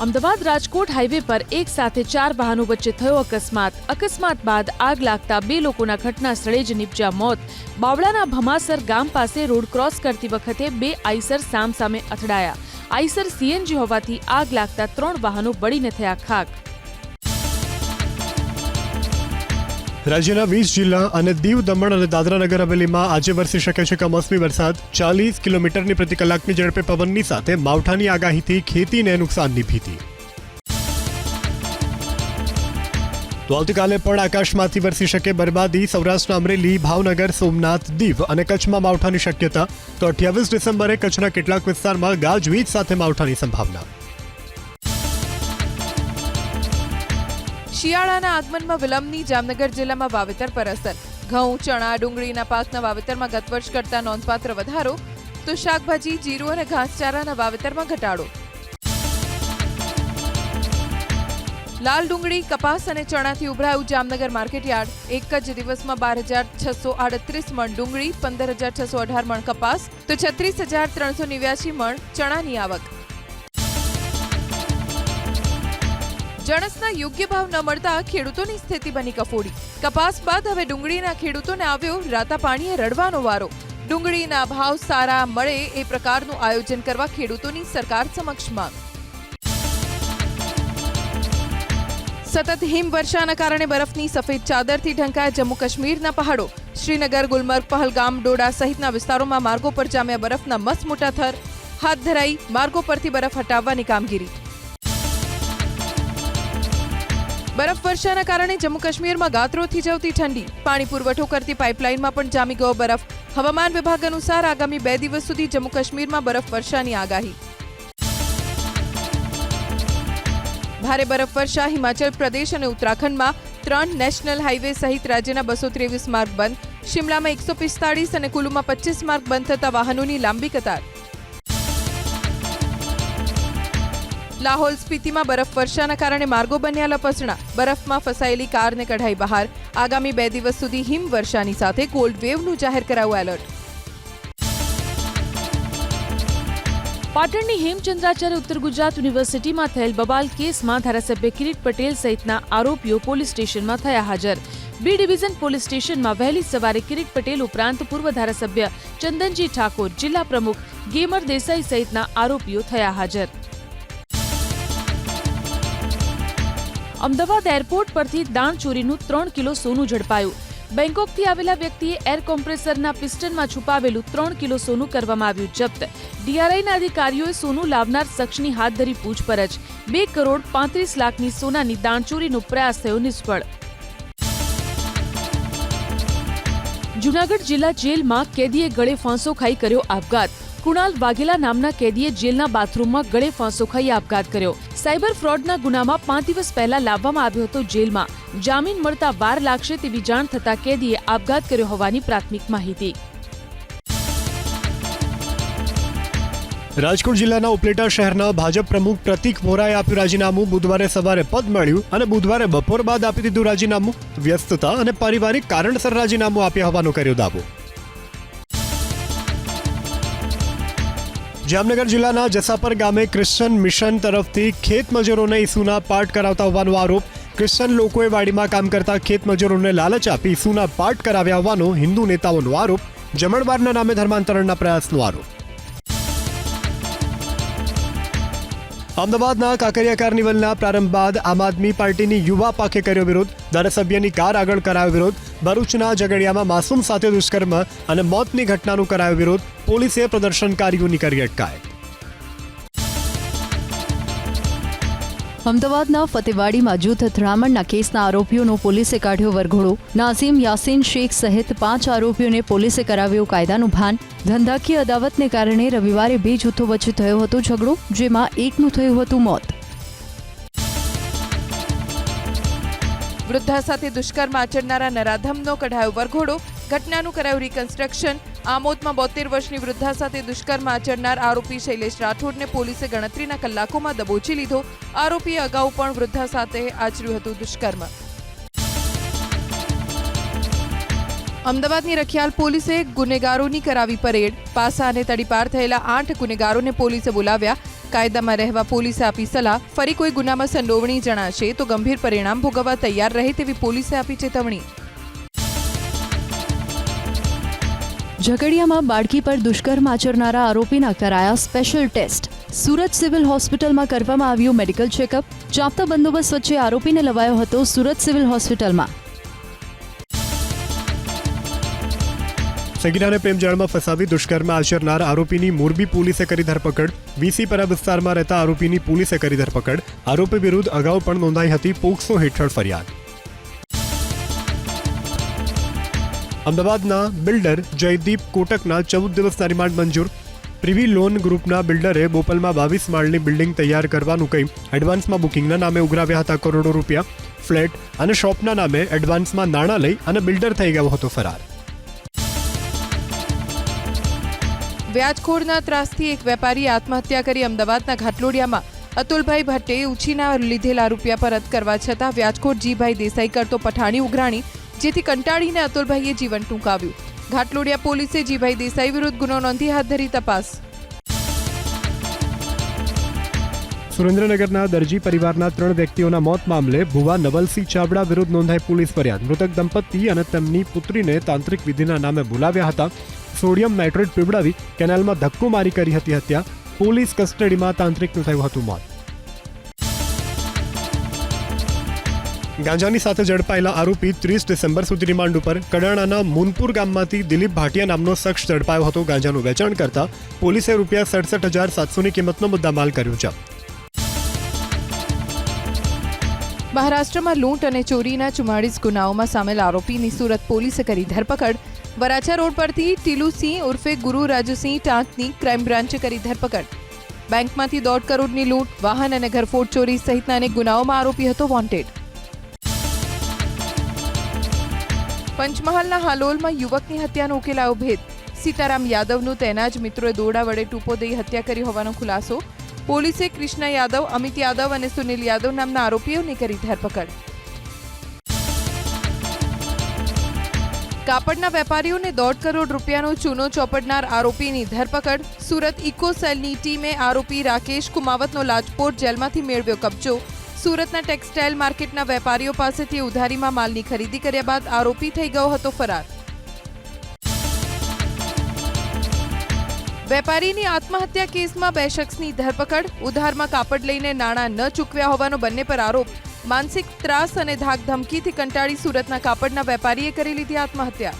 Ahmedabad Rajkot highway પર એક સાથે 4 વાહનો વચ્ચે થયો અકસ્માત બાદ આગ લાગતા 2 લોકોના ઘટના સ્થળે જ નિપજ્યા મોત। બાવળાના ભમાસર ગામ પાસે રોડ ક્રોસ કરતી વખતે 2 આઈસર સામસામે અથડાયા। આઈસર સીએનજી હોવાથી આગ લાગતા 3 વાહનો બળીને થયા ખાક। રાજ્યના 20 જિલ્લા અને દીવ, દમણ અને દાદરા નગર હવેલીમાં આજે વરસી શકે છે કમોસમી વરસાદ। 40 કિલોમીટરની પ્રતિ કલાકની ઝડપે પવનની સાથે માવઠાની આગાહીથી ખેતીને નુકસાનની ભીતિ। તો આવતીકાલે પણ આકાશમાંથી વરસી શકે બરબાદી। સૌરાષ્ટ્રના અમરેલી, ભાવનગર, સોમનાથ, દીવ અને કચ્છમાં માવઠાની શક્યતા। તો 28 ડિસેમ્બરે કચ્છના કેટલાક વિસ્તારમાં ગાજવીજ સાથે માવઠાની સંભાવના। શિયાળાના આગમનમાં વિલંબની જામનગર જિલ્લામાં વાવેતર પર અસર। ઘઉં, ચણા, ડુંગળીના પાકના વાવેતરમાં ગત વર્ષ કરતા નોંધપાત્ર વધારો, તો શાકભાજી, જીરું અને ઘાસચારાના વાવેતરમાં ઘટાડો। લાલ ડુંગળી, કપાસ અને ચણાથી ઉભરાયું જામનગર માર્કેટયાર્ડ। એક જ દિવસમાં 12,638 મણ ડુંગળી, 15,618 મણ કપાસ, તો 36,389 મણ ચણાની આવક। જણસના યોગ્ય ભાવ ન મળતા ખેડૂતોની સ્થિતિ બની કફોડી। કપાસ બાદ હવે ડુંગળીના ખેડૂતોને આવ્યો રાતા પાણીએ રડવાનો વારો। ડુંગળીના ભાવ સારા મળે એ પ્રકારનું આયોજન કરવા ખેડૂતોની સરકાર સમક્ષ માંગ। સતત હિમવર્ષાના કારણે બરફની સફેદ ચાદરથી ઢંકાયા જમ્મુ કાશ્મીરના પહાડો। શ્રીનગર, ગુલમર્ગ, પહલગામ, ડોડા સહિતના વિસ્તારોમાં માર્ગો પર જામ્યા બરફના મસમોટા થર। હાથ ધરાઈ માર્ગો પરથી બરફ હટાવવાની કામગીરી। બરફ વર્ષાના કારણે જમ્મુ કાશ્મીરમાં ગાત્રો થીજવતી ઠંડી। પાણી પુરવઠો કરતી પાઇપલાઇનમાં પણ જામી ગયો બરફ। હવામાન વિભાગ અનુસાર આગામી 2 દિવસ સુધી જમ્મુ કાશ્મીરમાં બરફ વર્ષાની આગાહી। ભારે બરફ વર્ષા હિમાચલ પ્રદેશ અને ઉત્તરાખંડમાં 3 નેશનલ હાઈવે સહિત રાજ્યના 223 માર્ગ બંધ। શિમલામાં 145 અને કુલુમાં 25 માર્ગ બંધ થતા વાહનોની લાંબી કતાર। લાહોલ સ્પીતિમાં બરફ વર્ષાના કારણે માર્ગો બન્યા લપસણા। બરફમાં ફસાયેલી કારને કઢાઈ બહાર। આગામી 2 દિવસ સુધી હિમવર્ષાની સાથે કોલ્ડ વેવનું જાહેર કરાયું એલર્ટ। પાટણની હેમચંદ્રાચાર્ય ઉત્તર ગુજરાત યુનિવર્સિટીમાં થયેલ બબાલ કેસમાં ધારાસભ્ય કિરીટ પટેલ સહિતના આરોપીઓ પોલીસ સ્ટેશનમાં થયા હાજર। બી ડિવિઝન પોલીસ સ્ટેશનમાં વહેલી સવારે કિરીટ પટેલ ઉપરાંત પૂર્વ ધારાસભ્ય ચંદનજી ઠાકોર, જિલ્લા પ્રમુખ ગેમર દેસાઈ સહિતના આરોપીઓ થયા હાજર। અમદાવાદ એરપોર્ટ પરથી દાણચોરીનું 3 કિલો સોનું ઝડપાયું। બેંકોકથી આવેલા વ્યક્તિએ એર કોમ્પ્રેસરના પિસ્ટનમાં છુપાવેલું 3 કિલો સોનું કરવામાં આવ્યું જપ્ત। ડીઆરઆઈના અધિકારીઓએ સોનું લાવનાર શખ્સની હાથ ધરી પૂછપરછ। 2 કરોડ 35 લાખની સોનાની દાણચોરીનો પ્રયાસ થયો નિષ્ફળ। જૂનાગઢ જિલ્લા જેલમાં કેદીએ ગળે ફાંસો ખાઈ કર્યો આપઘાત। કુણાલ વાઘેલા નામના કેદીએ જેલના બાથરૂમમાં ગળે ફાંસો ખાઈ આપઘાત કર્યો। સાયબર ફ્રોડના ગુનામાં 5 દિવસ પહેલા લાવવામાં આવ્યો હતો જેલમાં। જામીન મળતા વાર લાગશે તેવી જાણ થતા કેદીએ આપઘાત કર્યો હોવાની પ્રાથમિક માહિતી। રાજકોટ જિલ્લાના ઉપલેટા શહેરના ભાજપ પ્રમુખ પ્રતિક વોરાએ આપ્યું રાજીનામું। બુધવારે સવારે પદ મળ્યું અને બુધવારે બપોર બાદ આપી દીધું રાજીનામું। વ્યસ્તતા અને પારિવારિક કારણસર રાજીનામું આપ્યા હોવાનો કર્યો દાવો। જામનગર જિલ્લાના જસાપર ગામે ક્રિશ્ચન મિશન તરફથી ખેત મજૂરોને ઈસુના પાઠ કરાવતા હોવાનો આરોપ। ક્રિશ્ચન લોકોએ વાડીમાં કામ કરતા ખેત મજૂરોને લાલચ આપી ઈસુના પાઠ કરાવ્યા હોવાનો હિન્દુ નેતાઓનો આરોપ। જમણવારના નામે ધર્માંતરણના પ્રયાસનો આરોપ। અમદાવાદના કાંકરિયા કાર્નિવલના પ્રારંભ બાદ આમ આદમી પાર્ટીની યુવા પાંખે કર્યો વિરોધ। ધારાસભ્યની કાર આગળ કરાયો વિરોધ। ભરૂચના ઝઘડિયામાં માસૂમ સાથે દુષ્કર્મ અને મોતની ઘટનાનું કરાયો વિરોધ। પોલીસે પ્રદર્શનકારીઓની કરી અટકાયત। અમદાવાદના ફતેવાડીમાં જૂથ અથડામણના કેસના આરોપીઓનો પોલીસે કાઢ્યો વરઘોડો। નાઝીમ યાસીન શેખ સહિત 5 આરોપીઓને પોલીસે કરાવ્યું કાયદાનું ભાન। ધંધાકીય અદાવતને કારણે રવિવારે 2 જૂથો વચ્ચે થયો હતો ઝઘડો, જેમાં એકનું થયું હતું મોત। વૃદ્ધા સાથે દુષ્કર્મ આચરનારા નરાધમનો કઢાયો વરઘોડો। ઘટનાનું કરાયું રિકન્સ્ટ્રક્શન। આમોદમાં 72 વર્ષની વૃદ્ધા સાથે દુષ્કર્મ આચરનાર આરોપી શૈલેષ રાઠોડને પોલીસે ગણતરીના કલાકોમાં દબોચી લીધો। આરોપીએ અગાઉ પણ વૃદ્ધા સાથે આચર્યું હતું દુષ્કર્મ। અમદાવાદની રખિયાલ પોલીસે ગુનેગારોની કરાવી પરેડ। પાસા અને તડીપાર થયેલા 8 ગુનેગારોને પોલીસે બોલાવ્યા। કાયદામાં રહેવા પોલીસે આપી સલાહ. ફરી કોઈ ગુનામાં સંડોવણી જણાશે તો ગંભીર પરિણામ ભોગવવા તૈયાર રહે તેવી પોલીસે આપી ચેતવણી. ઝઘડિયામાં બાળકી પર દુષ્કર્મ આચરનારા આરોપીના કરાયા સ્પેશિયલ ટેસ્ટ. સુરત સિવિલ હોસ્પિટલમાં કરવામાં આવ્યું મેડિકલ ચેકઅપ. ચાંપતા બંદોબસ્ત વચ્ચે આરોપીને લવાયો હતો સુરત સિવિલ હોસ્પિટલમાં. સગીરાને પ્રેમજાળમાં ફસાવી દુષ્કર્મ આચરનાર આરોપીની મોરબી પોલીસે કરી ધરપકડ. વીસીપરા વિસ્તારમાં રહેતા આરોપીની પોલીસે કરી ધરપકડ. આરોપી વિરુદ્ધ અગાઉ પણ નોંધાઈ હતી પોક્સો હેઠળ ફરિયાદ. અમદાવાદના બિલ્ડર જયદીપ કોટકના 14 દિવસના રિમાન્ડ મંજૂર. પ્રિવી લોન ગ્રુપના બિલ્ડરે બોપલમાં 22 માળની બિલ્ડિંગ તૈયાર કરવાનું કહી એડવાન્સમાં બુકિંગના નામે ઉઘરાવ્યા હતા કરોડો રૂપિયા. ફ્લેટ અને શોપના નામે એડવાન્સમાં નાણાં લઈ અને બિલ્ડર થઈ ગયો હતો ફરાર. વ્યાજખોરના ત્રાસથી એક વેપારી આત્મહત્યા કરી. અમદાવાદના ઘાટલોડિયામાં અતુલભાઈ ભટ્ટે ઉછીના લીધેલા રૂપિયા પરત કરવા છતાં વ્યાજખોર જીભાઈ દેસાઈ કરતો પઠાણી ઉઘરાણી, જેથી કંટાળીને અતુલભાઈએ જીવન ટૂંકાવ્યું. ઘાટલોડિયા પોલીસે જીભાઈ દેસાઈ વિરુદ્ધ ગુનો નોંધી હાથ ધરી તપાસ. સુરેન્દ્રનગરના દરજી પરિવારના 3 વ્યક્તિઓના મોત મામલે ભુવા નવલસિંહ ચાવડા વિરુદ્ધ નોંધાઈ પોલીસ ફરિયાદ. મૃતક દંપતી અને તેમની પુત્રીને તાંત્રિક વિધિના નામે બોલાવ્યા હતા. સોડિયમ નાઇટ્રેટ પીવડાવી કેનાલમાં ધક્કો મારી કરી હતી હત્યા. પોલીસ કસ્ટડીમાં તાંત્રિકનું થયું હતું મોત. ગાંજાની સાથે ઝડપાયેલા આરોપી 30 ડિસેમ્બર સુધી રિમાન્ડ ઉપર. કડાણાના મુનપુર ગામમાંથી દિલીપ ભાટિયા નામનો શખ્સ ઝડપાયો હતો. ગાંજાનું વેચાણ કરતા પોલીસે ₹67,700ની કિંમતનો મુદ્દામાલ કર્યો છે. મહારાષ્ટ્રમાં લૂંટ અને ચોરીના 44 ગુનાઓમાં સામેલ આરોપીની સુરત પોલીસે કરી ધરપકડ. વરાછા રોડ પરથી ટીલુસિંહ ઉર્ફે ગુરુ રાજુસિંહ ટાંકની ક્રાઇમ બ્રાન્ચે કરી ધરપકડ. બેંકમાંથી 1.5 કરોડની લૂંટ, વાહન અને ઘરફોડ ચોરી સહિતના અનેક ગુનાઓમાં આરોપી હતો વોન્ટેડ. પંચમહાલના હાલોલમાં યુવકની હત્યાનો ઉકેલાયો ભેદ. સીતારામ યાદવનું તેના જ મિત્રોએ દોરડા વડે ટૂંપો દઈ હત્યા કરી હોવાનો ખુલાસો. પોલીસે કૃષ્ણ યાદવ, અમિત યાદવ અને સુનિલ યાદવ નામના આરોપીઓની કરી ધરપકડ. કાપડના વેપારીઓને 1.5 કરોડ રૂપિયાનો ચૂનો ચોપડનાર આરોપીની ધરપકડ. સુરત ઇકો સેલની ટીમે આરોપી રાકેશ કુમાવતનો લાજપોર જેલમાંથી મેળવ્યો કબજો. સુરતના ટેક્સટાઇલ માર્કેટના વેપારીઓ પાસેથી ઉધારીમાં માલની ખરીદી કર્યા બાદ આરોપી થઈ ગયો હતો ફરાર. વેપારીની આત્મહત્યા કેસમાં 2 શખ્સની ધરપકડ. ઉધારમાં કાપડ લઈને નાણાં ન ચૂકવ્યા હોવાનો બંને પર આરોપ. માનસિક ત્રાસ અને ધાક ધમકીથી કંટાળી સુરતના કાપડના વેપારીએ કરી લીધી આત્મહત્યા.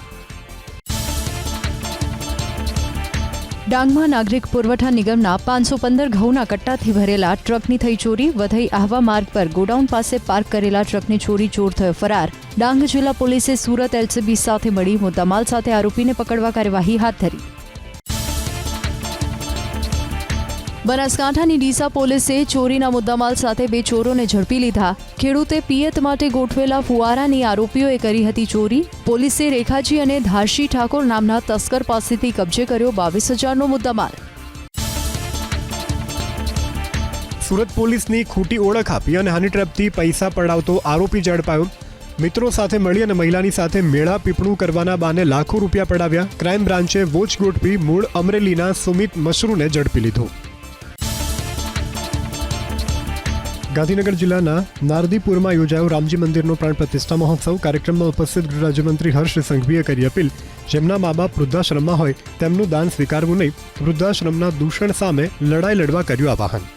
ડાંગમાં નાગરિક પુરવઠા નિગમના 515 ઘઉંના કટ્ટાથી ભરેલા ટ્રકની થઈ ચોરી. વધઈ આહવા માર્ગ પર ગોડાઉન પાસે પાર્ક કરેલા ટ્રકની ચોરી ચોર થયો ફરાર. ડાંગ જિલ્લા પોલીસે સુરત એલસીબી સાથે મળી મુદ્દામાલ સાથે આરોપીને પકડવા કાર્યવાહી હાથ ધરી. બનાસકાંઠાની ડીસા પોલીસે ચોરીના મુદ્દામાલ સાથે 2 ચોરોને ઝડપી લીધા. ખેડૂતે પિયત માટે ગોઠવેલા ફુવારાની આરોપીઓએ કરી હતી ચોરી. પોલીસે રેખાજી અને ધારશી ઠાકોર નામના તસ્કર પાસેથી કબજે કર્યો 22,000નો મુદ્દામાલ. સુરત પોલીસની ખોટી ઓળખ આપી અને હની ટ્રેપથી પૈસા પડાવતો આરોપી ઝડપાયો. મિત્રો સાથે મળી અને મહિલાની સાથે મેળા પીપણું કરવાના બાને લાખો રૂપિયા પડાવ્યા. ક્રાઇમ બ્રાન્ચે વોચ ગોઠવી મૂળ અમરેલીના સુમિત મશરૂને ઝડપી લીધો. ગાંધીનગર જિલ્લાના નારદીપુરમાં યોજાયો રામજી મંદિરનો પ્રાણ પ્રતિષ્ઠા મહોત્સવ. કાર્યક્રમમાં ઉપસ્થિત ગૃહ રાજ્યમંત્રી હર્ષ સંઘવીએ કરી અપીલ. જેમના મા બાપ વૃદ્ધાશ્રમમાં હોય તેમનું દાન સ્વીકારવું નહીં. વૃદ્ધાશ્રમના દૂષણ સામે લડાઈ લડવા કર્યું આહવાન.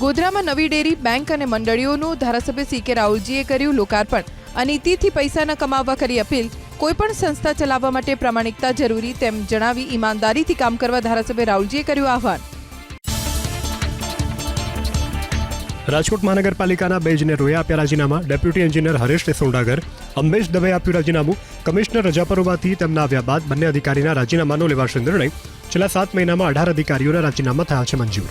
ગોધરામાં નવી ડેરી, બેંક અને મંડળીઓનું ધારાસભ્ય સી.કે. રાહુલજીએ કર્યું લોકાર્પણ. અનીતિથી પૈસા ન કમાવવા કરી અપીલ. કોઈપણ સંસ્થા ચલાવવા માટે પ્રામાણિકતા જરૂરી તેમ જણાવી ઈમાનદારીથી કામ કરવા ધારાસભ્ય રાહુલજીએ કર્યું આહવાન. રાજકોટ મહાનગરપાલિકાના 2 ઇજનેરોએ આપ્યા રાજીનામા. ડેપ્યુટી એન્જિનિયર હરેશ સોંડાગર, અંબેશ દવેએ આપ્યું રાજીનામું. કમિશનર રજા પર હોવાથી તેમના આવ્યા બાદ બંને અધિકારીના રાજીનામાનો લેવાશે નિર્ણય. છેલ્લા 7 મહિનામાં 18 અધિકારીઓના રાજીનામા થયા છે મંજૂર.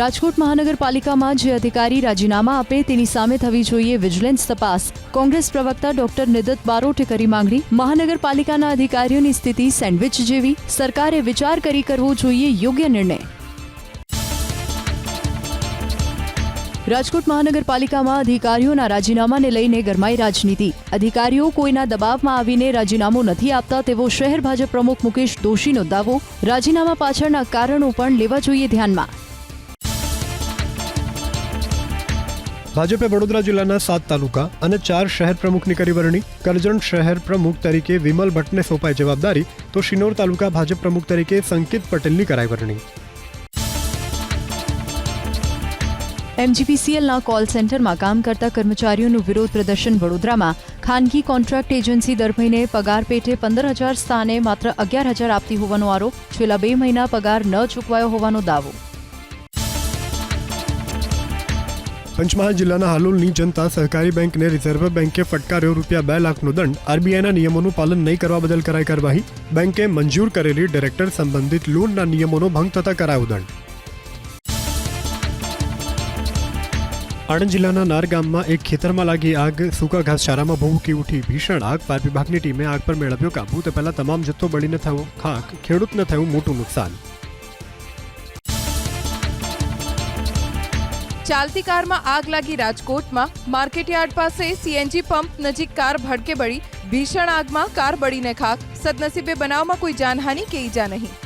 રાજકોટ મહાનગરપાલિકામાં જે અધિકારી રાજીનામા આપે તેની સામે થવી જોઈએ વિજિલન્સ તપાસ. કોંગ્રેસ પ્રવક્તા ડોક્ટર નિદત બારોટે કરી માંગણી. મહાનગરપાલિકાના અધિકારીઓની સ્થિતિ સેન્ડવિચ જેવી. સરકારે વિચાર કરી કરવો જોઈએ યોગ્ય નિર્ણય. રાજકોટ મહાનગરપાલિકામાં અધિકારીઓના રાજીનામાને લઈને ગરમાઈ રાજનીતિ. અધિકારીઓ કોઈના દબાવમાં આવીને રાજીનામું નથી આપતા તેવો શહેર ભાજપ પ્રમુખ મુકેશ દોશીનો દાવો. રાજીનામા પાછળના કારણો પણ લેવા જોઈએ ધ્યાનમાં. ભાજપે વડોદરા જિલ્લાના 7 તાલુકા અને 4 શહેર પ્રમુખની કરી વરણી. કરજણ શહેર પ્રમુખ તરીકે વિમલ ભટ્ટને સોંપાઈ જવાબદારી, તો શિનોર તાલુકા ભાજપ પ્રમુખ તરીકે સંકેત પટેલની કરાઈ વરણી. MGPCLના કોલ સેન્ટરમાં કામ કરતા કર્મચારીઓનું વિરોધ પ્રદર્શન વડોદરામાં. ખાનગી કોન્ટ્રાક્ટ એજન્સી દર મહિને પગાર પેટે 15,000 સ્થાને માત્ર 11,000 આપતી હોવાનો આરોપ. છેલ્લા 2 મહિના પગાર ન ચૂકવાયો હોવાનો દાવો. પંચમહાલ જિલ્લાના હાલોલની જનતા સહકારી બેંકને રિઝર્વ બેંકે ફટકાર્યો ₹2 લાખનો દંડ. RBIના નિયમોનું પાલન નહીં કરવા બદલ કરાઈ કાર્યવાહી. બેંકે મંજૂર કરેલી ડિરેક્ટર સંબંધિત લોનના નિયમોનો ભંગ થતા કરાયો દંડ. આણંદ જિલ્લાના નાર ગામમાં એક ખેતરમાં લાગી આગ. સૂકા ઘાસચારામાં ભભૂકી ઉઠી ભીષણ આગ. ફાયર વિભાગની ટીમે આગ પર મેળવ્યો કાબુ. તે પહેલા તમામ જથ્થો બળીને થયો ખાખ. ખેડૂતને થયું મોટું નુકસાન. ચાલતી કારમાં આગ લાગી રાજકોટમાં. માર્કેટયાર્ડ પાસે CNG પંપ નજીક કાર ભડકે બળી. ભીષણ આગમાં કાર બળીને ખાખ. સદનસીબે બનાવમાં કોઈ જાનહાનિ કે ઈજા નહીં.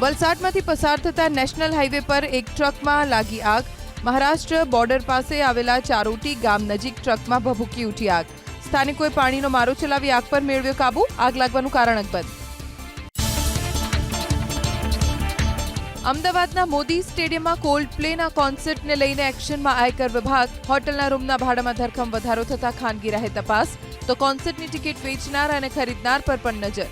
વલસાડમાંથી પસાર થતા નેશનલ હાઈવે પર એક ટ્રકમાં લાગી આગ. મહારાષ્ટ્ર બોર્ડર પાસે આવેલા ચારોટી ગામ નજીક ટ્રકમાં ભભૂકી ઉઠી આગ. સ્થાનિકોએ પાણીનો મારો ચલાવી આગ પર મેળવ્યો કાબુ. આગ લાગવાનું કારણ અકબંધ. અમદાવાદના મોદી સ્ટેડિયમમાં કોલ્ડ પ્લેના કોન્સર્ટને લઈને એક્શનમાં આયકર વિભાગ. હોટલના રૂમના ભાડામાં ધરખમ વધારો થતા ખાનગી રાહે તપાસ, તો કોન્સર્ટની ટિકિટ વેચનાર અને ખરીદનાર પર પણ નજર.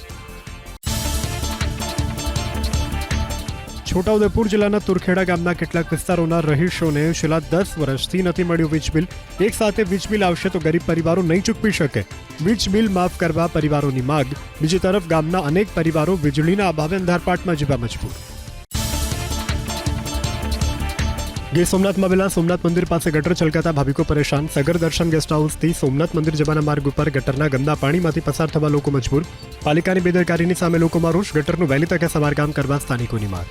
છોટાઉદેપુર જિલ્લાના તુરખેડા ગામના કેટલાક વિસ્તારોના રહીશોને છેલ્લા 10 વર્ષથી નથી મળ્યું વીજ બિલ. એક સાથે વીજ બિલ આવશે તો ગરીબ પરિવારો નહીં ચૂકવી શકે. વીજ બિલ માફ કરવા પરિવારોની માંગ. બીજી તરફ ગામના અનેક પરિવારો વીજળીના અભાવે અંધારપાટમાં જીવવા મજબૂર. ગીર સોમનાથમાં આવેલા સોમનાથ મંદિર પાસે ગટર છલકાતા ભાવિકો પરેશાન. સગર દર્શન ગેસ્ટ હાઉસથી સોમનાથ મંદિર જવાના માર્ગ ઉપર ગટરના ગંદા પાણીમાંથી પસાર થવા લોકો મજબૂર. પાલિકાની બેદરકારીની સામે લોકોમાં રોષ. ગટરનું વહેલી તકે સમારકામ કરવા સ્થાનિકોની માંગ.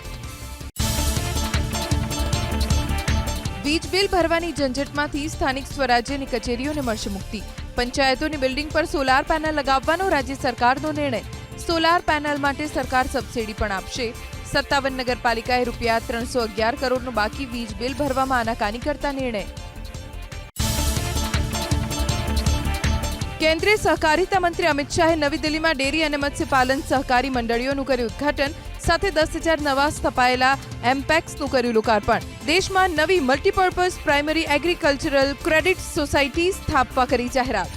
વીજ બિલ ભરવાની ઝંઝટમાંથી સ્થાનિક સ્વરાજ્યની કચેરીઓને મળશે મુક્તિ. પંચાયતોની બિલ્ડિંગ પર સોલાર પેનલ લગાવવાનો રાજ્ય સરકારનો નિર્ણય. સોલાર પેનલ માટે સરકાર સબસિડી પણ આપશે. 57 નગરપાલિકાએ ₹311 કરોડનું બાકી વીજ બિલ ભરવામાં આનાકાની કરતા નિર્ણય. કેન્દ્રીય સહકારિતા મંત્રી અમિત શાહે નવી દિલ્હીમાં ડેરી અને મત્સ્યપાલન સહકારી મંડળીઓનું કર્યું ઉદ્ઘાટન. સાથે 10,000 નવા સ્થપાયેલા એમપેક્સનું કર્યું લોકાર્પણ. દેશમાં નવી multipurpose primary agricultural credit society સ્થાપવા કરી જાહેરાત.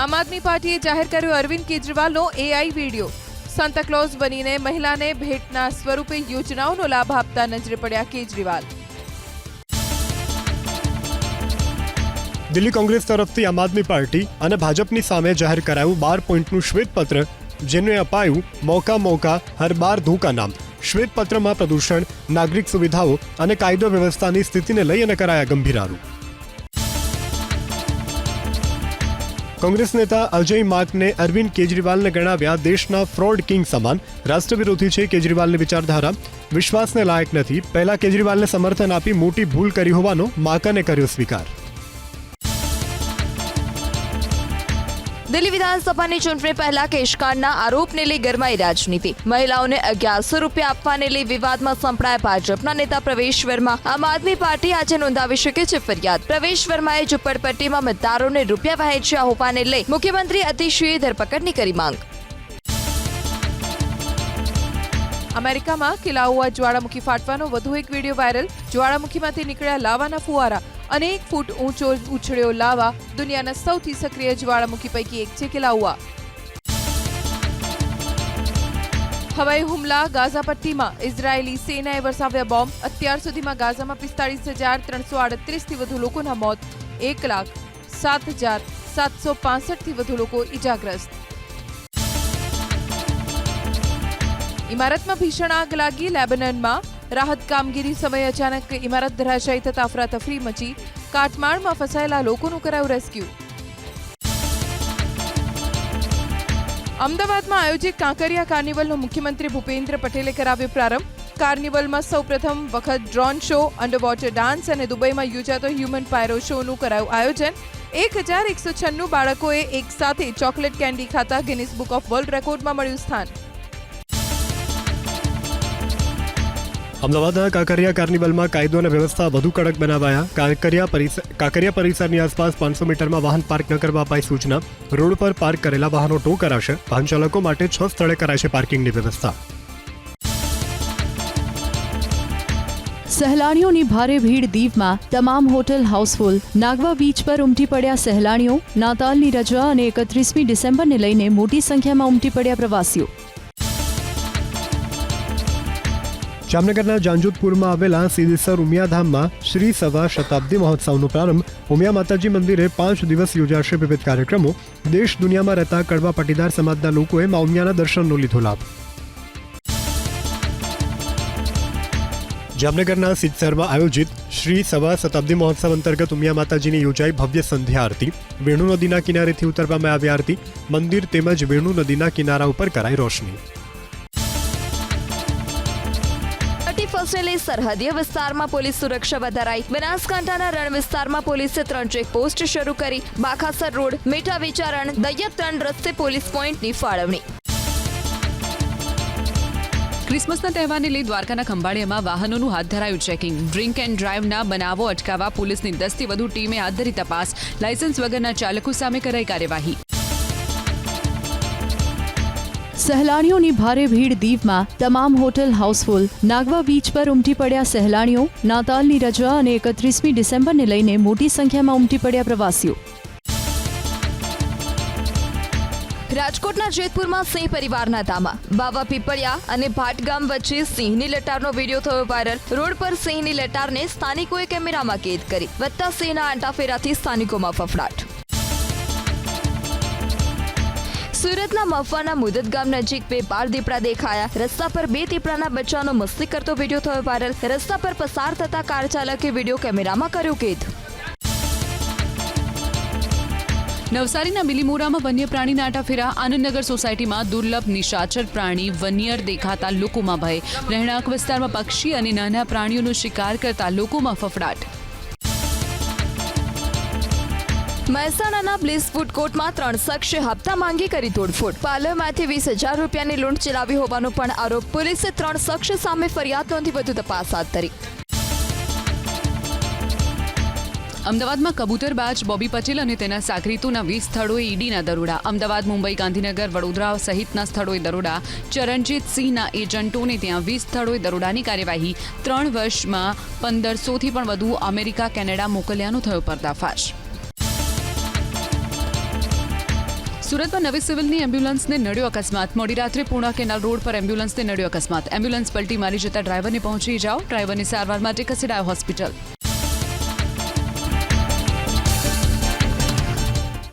આમ આદમી પાર્ટીએ જાહેર કર્યો અરવિંદ કેજરીવાલનો AI વિડીયો. સાન્તાક્લોઝ બનીને મહિલાને ભેટના સ્વરૂપે યોજનાઓનો લાભ આપતા નજરે પડ્યા કેજરીવાલ. દિલ્હી કોંગ્રેસ તરફથી આમ આદમી પાર્ટી અને ભાજપની સામે જાહેર કરાયું 12 પોઈન્ટનું શ્વેતપત્ર, જેને અપાયું મૌકા મૌકા હર બાર ધોકા નામ. શ્વેતપત્રમાં પ્રદૂષણ, નાગરિક સુવિધાઓ અને કાયદો વ્યવસ્થાની સ્થિતિને લઈ અને કરાયા ગંભીર આરોપ. કોંગ્રેસ નેતા અજય માકને અરવિંદ કેજરીવાલને ગણાવ્યા દેશના ફ્રોડ કિંગ સમાન. રાષ્ટ્રવિરોધી છે કેજરીવાલની વિચારધારા, વિશ્વાસને લાયક નથી. પહેલા કેજરીવાલને સમર્થન આપી મોટી ભૂલ કરી હોવાનો માકને કર્યો સ્વીકાર. દિલ્હી વિધાનસભાની ચૂંટણી પહેલા કેશકાંડના આરોપને લઈ ગરમાઈ રાજનીતિ. મહિલાઓને ₹1100 આપવાને લઈ વિવાદમાં સંપડાયા ભાજપના નેતા પ્રવેશ વર્મા. આમ આદમી પાર્ટી આજે નોંધાવી શકે છે ફરિયાદ. પ્રવેશ વર્માએ ઝુંપડપટ્ટીમાં મતદારોને રૂપિયા વહેંચ્યા હોવાને લઈ મુખ્યમંત્રી અતિશીએ ધરપકડની કરી માંગ. અમેરિકામાં કિલાઉઆ જ્વાળામુખી ફાટવાનો વધુ એક વિડીયો વાયરલ. જ્વાળામુખીમાંથી નીકળ્યા લાવાના ફુવારા. અનેક ફૂટ ઊંચો ઉછળ્યો લાવા. દુનિયાના સૌથી સક્રિય જ્વાળામુખી પૈકી એક છે કિલાઉઆ. હવાઈ હુમલા ગાઝા પટ્ટીમાં. ઇઝરાયેલી સેનાએ વરસાવ્યા બોમ્બ. અત્યાર સુધીમાં ગાઝામાં 45,338થી વધુ લોકોના મોત. 1,07,765થી વધુ લોકો ઇજાગ્રસ્ત. ઇમારતમાં ભીષણ આગ લાગી લેબનનમાં. રાહત કામગીરી સમયે અચાનક ઇમારત ધરાશાયી થતા અફરાતફરી મચી. કાટમાળમાં ફસાયેલા લોકોનું કરાયું રેસ્ક્યુ. અમદાવાદમાં આયોજિત કાંકરિયા કાર્નિવલનો મુખ્યમંત્રી ભૂપેન્દ્ર પટેલે કરાવ્યો પ્રારંભ. કાર્નિવલમાં સૌપ્રથમ વખત ડ્રોન શો, અંડરવોટર ડાન્સ અને દુબઈમાં યોજાતો હ્યુમન પાયરો શોનું કરાયું આયોજન. 1196 બાળકોએ એક સાથે ચોકલેટ કેન્ડી ખાતા ગિનિસ બુક ઓફ વર્લ્ડ રેકોર્ડમાં મળ્યું સ્થાન. અમદાવાદના કાંકરિયા કાર્નિવલમાં કાયદો અને વ્યવસ્થા વધુ કડક બનાવાયા. કાંકરિયા પરિસરની આસપાસ 500 મીટરમાં વાહન પાર્ક ન કરવા અપાઈ સૂચના. રોડ પર પાર્ક કરેલા વાહનો ટો કરાશે. વાહન ચાલકો માટે 6 સ્થળે કરાશે પાર્કિંગની વ્યવસ્થા. સહેલાણીઓની ભારે ભીડ દીવમાં. તમામ હોટલ હાઉસફુલ. નાગવા બીચ પર ઉમટી પડ્યા સહેલાણીઓ. નાતાલની રજા અને 31મી ડિસેમ્બરને લઈને મોટી સંખ્યામાં ઉમટી પડ્યા પ્રવાસીઓ. જામનગરના જાંજોધપુરમાં આવેલા સિદ્ધેશ્વર ઉમિયાધામમાં શ્રી સવા શતાબ્દી મહોત્સવનો પ્રારંભ. ઉમિયા માતાજી મંદિરે 5 દિવસ યોજાશે વિવિધ કાર્યક્રમો. દેશ દુનિયામાં રહેતા કડવા પાટીદાર સમાજના લોકોએ મા ઉમિયાના દર્શનનો લીધો લાભ. જામનગરના સિદ્ધસરમાં આયોજિત શ્રી સવા શતાબ્દી મહોત્સવ અંતર્ગત ઉમિયા માતાજીની યોજાઈ ભવ્ય સંધ્યા આરતી. વેણુ નદીના કિનારેથી ઉતરવામાં આવી આરતી. મંદિર તેમજ વેણુ નદીના કિનારા ઉપર કરાઈ રોશની. 31st લઈ સરહદીય વિસ્તારમાં પોલીસ સુરક્ષા વધારાઈ. બનાસકાંઠાના રણ વિસ્તારમાં પોલીસે 3 ચેકપોસ્ટ શરૂ કરી. બાખાસર રોડ, મેટા વિચારણ, દૈયત 3 રસ્તે પોલીસ પોઈન્ટની ફાળવણી. ક્રિસમસના તહેવારને લઈ દ્વારકાના ખંભાળિયામાં વાહનોનું હાથ ધરાયું ચેકિંગ. ડ્રિંક એન્ડ ડ્રાઈવના બનાવો અટકાવવા પોલીસની 10થી વધુ ટીમે હાથ ધરી તપાસ. લાયસન્સ વગરના ચાલકો સામે કરાઈ કાર્યવાહી. સહેલાણીઓની ભારે ભીડ દીવમાં. તમામ હોટલ હાઉસફુલ. નાગવા બીચ પર ઉમટી પડ્યા સહેલાણીઓ. નાતાલની રજા અને 31મી ડિસેમ્બરને લઈને મોટી સંખ્યામાં ઉમટી પડ્યા પ્રવાસીઓ. રાજકોટના જેતપુરમાં સિંહ પરિવારના ધામા. બાવા પીપળિયા અને ભાટગામ વચ્ચે સિંહની લટારનો વિડીયો થયો વાયરલ. રોડ પર સિંહની લટારને સ્થાનિકોએ કેમેરામાં કેદ કરી. વધતા સિંહના આંટાફેરાથી સ્થાનિકોમાં ફફડાટ. સુરતના મફવાના મુદત ગામ નજીક 2 બાળ દીપડા દેખાયા. રસ્તા પર 2 દીપડાના બચ્ચાનો મસ્તી કરતો વિડીયો થયો વાયરલ. રસ્તા પર પસાર થતા કાર ચાલકે વિડીયો કેમેરામાં કર્યો કેદ. નવસારીના બિલીમોરામાં વન્ય પ્રાણીના આંટાફેરા. આનંદનગર સોસાયટીમાં દુર્લભ નિશાચર પ્રાણી વન્યર દેખાતા લોકોમાં ભય. રહેણાંક વિસ્તારમાં પક્ષી અને નાના પ્રાણીઓનો શિકાર કરતા લોકોમાં ફફડાટ. મહેસાણાના બ્લિસ ફૂડ કોર્ટમાં 3 શખ્સે હપ્તા માંગી કરી તોડફોડ. પાર્લરમાંથી 20,000 રૂપિયાની લૂંટ ચલાવી હોવાનો પણ આરોપ. પોલીસે 3 શખ્સ સામે ફરિયાદ નોંધી વધુ તપાસ હાથ ધરી. અમદાવાદમાં કબૂતરબાજ બોબી પટેલ અને તેના સાગરીતોના 20 સ્થળોએ ઈડીના દરોડા. અમદાવાદ, મુંબઈ, ગાંધીનગર, વડોદરા સહિતના સ્થળોએ દરોડા. ચરણજીત સિંહના એજન્ટોને ત્યાં 20 સ્થળોએ દરોડાની કાર્યવાહી. 3 વર્ષમાં 1500થી પણ વધુ અમેરિકા, કેનેડા મોકલ્યાનો થયો પર્દાફાશ. સુરતમાં નવી સિવિલની એમ્બ્યુલન્સને નડ્યો અકસ્માત. મોડી રાત્રે પૂર્ણા કેનાલ રોડ પર એમ્બ્યુલન્સને નડ્યો અકસ્માત. એમ્બ્યુલન્સ પલટી મારી જતા ડ્રાઈવરને પહોંચી જાઓ. ડ્રાઈવરની સારવાર માટે ખસેડાયો હોસ્પિટલ.